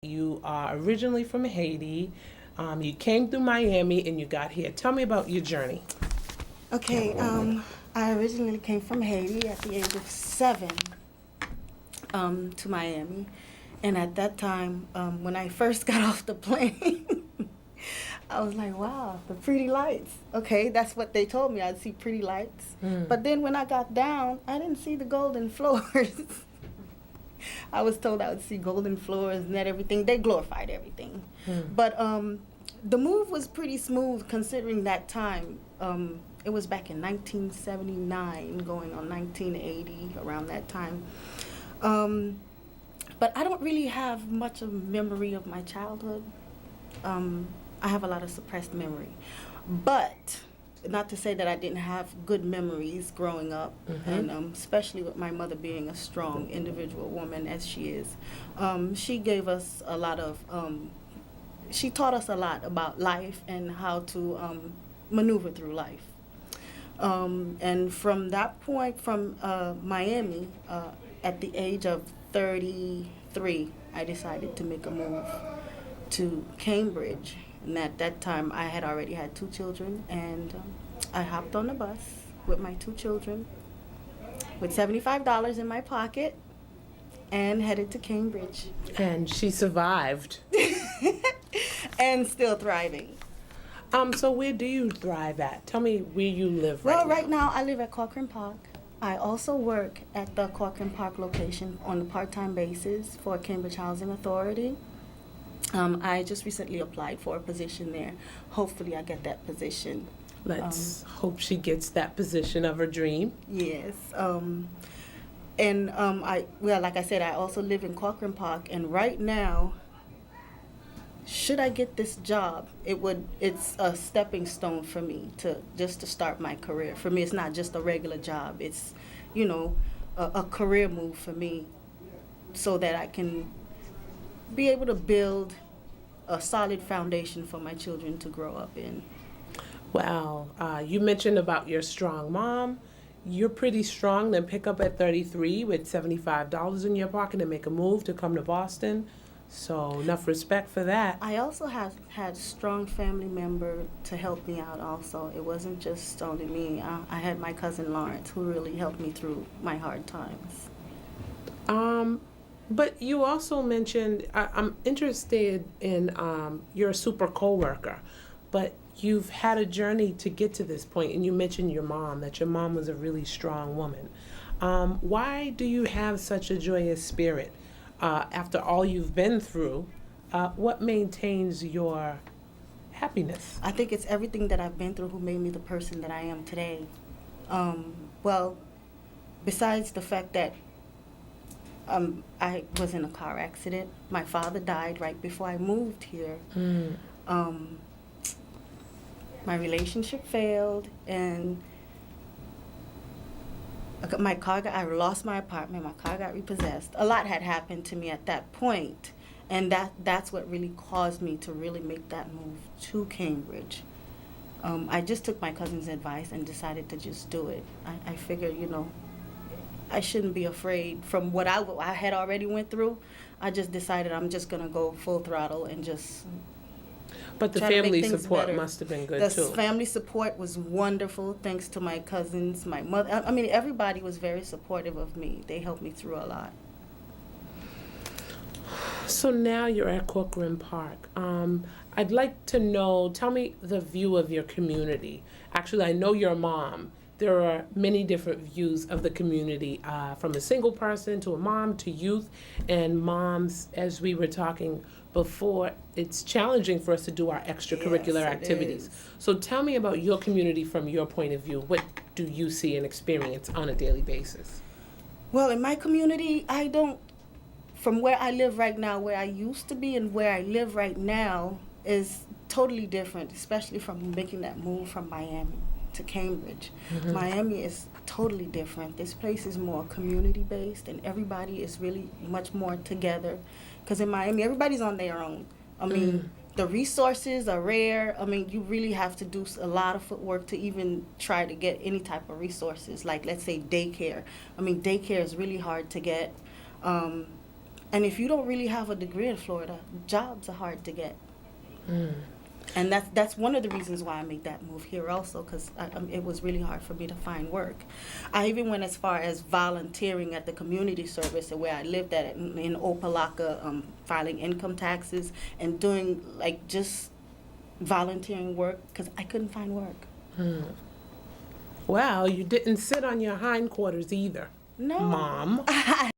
You are originally from Haiti. You came through Miami and you got here. Tell me about your journey. Okay, I originally came from Haiti at the age of 7 to Miami. And at that time, when I first got off the plane, I was like, wow, the pretty lights. Okay, that's what they told me. I'd see pretty lights. But then when I got down, I didn't see the golden floors. I was told I would see golden floors, net everything. They glorified everything. But the move was pretty smooth considering that time. It was back in 1979, going on 1980, around that time. But I don't really have much of memory of my childhood. I have a lot of suppressed memory. But not to say that I didn't have good memories growing up, and especially with my mother being a strong individual woman as she is. She gave us a lot of, she taught us a lot about life and how to maneuver through life. And from that point, from Miami, at the age of 33, I decided to make a move to Cambridge. And at that time, I had already had 2 children, and I hopped on the bus with my 2 children with $75 in my pocket and headed to Cambridge. And she survived. And still thriving. So where do you thrive at? Tell me where you live Well, right now. right now I live at Corcoran Park. I also work at the Corcoran Park location on a part-time basis for Cambridge Housing Authority. I just recently applied for a position there. Hopefully I get that position. Let's hope she gets that position of her dream. Yes. Like I said, I also live in Corcoran Park, and right now, should I get this job, it's a stepping stone for me to start my career. For me, it's not just a regular job. It's, a career move for me so that I can be able to build a solid foundation for my children to grow up in. Wow. You mentioned about your strong mom. You're pretty strong to pick up at 33 with $75 in your pocket and make a move to come to Boston. So enough respect for that. I also have had strong family member to help me out also. It wasn't just only me. I had my cousin Lawrence who really helped me through my hard times. But you also mentioned, I'm interested in, you're a super coworker, but you've had a journey to get to this point, and you mentioned your mom, that your mom was a really strong woman. Why do you have such a joyous spirit? After all you've been through, what maintains your happiness? I think it's everything that I've been through who made me the person that I am today. Well, besides the fact that I was in a car accident. My father died right before I moved here. My relationship failed, and I lost my apartment. My car got repossessed. A lot had happened to me at that point, and that's what really caused me to really make that move to Cambridge. I just took my cousin's advice and decided to just do it. I figured, I shouldn't be afraid from what I had already went through. I just decided I'm just going to go full throttle and just But the try to make family things support better. must have been good The too. family support was wonderful, thanks to my cousins, my mother. I mean, everybody was very supportive of me. They helped me through a lot. So now you're at Corcoran Park. I'd like to know, tell me the view of your community. Actually, I know your mom. There are many different views of the community, from a single person to a mom to youth. And moms, as we were talking before, it's challenging for us to do our extracurricular Yes, it activities. is. So tell me about your community from your point of view. What do you see and experience on a daily basis? Well, in my community, from where I live right now, where I used to be and where I live right now is totally different, especially from making that move from Miami to Cambridge. Miami is totally different. This place is more community based, and everybody is really much more together. Because in Miami, everybody's on their own. I mean, the resources are rare. I mean, you really have to do a lot of footwork to even try to get any type of resources. Like, let's say daycare. I mean, daycare is really hard to get. And if you don't really have a degree in Florida, jobs are hard to get. And that's one of the reasons why I made that move here also, because it was really hard for me to find work. I even went as far as volunteering at the community service where I lived at in Opelika, filing income taxes and doing like just volunteering work because I couldn't find work. Wow, you didn't sit on your hindquarters either. No. Mom. I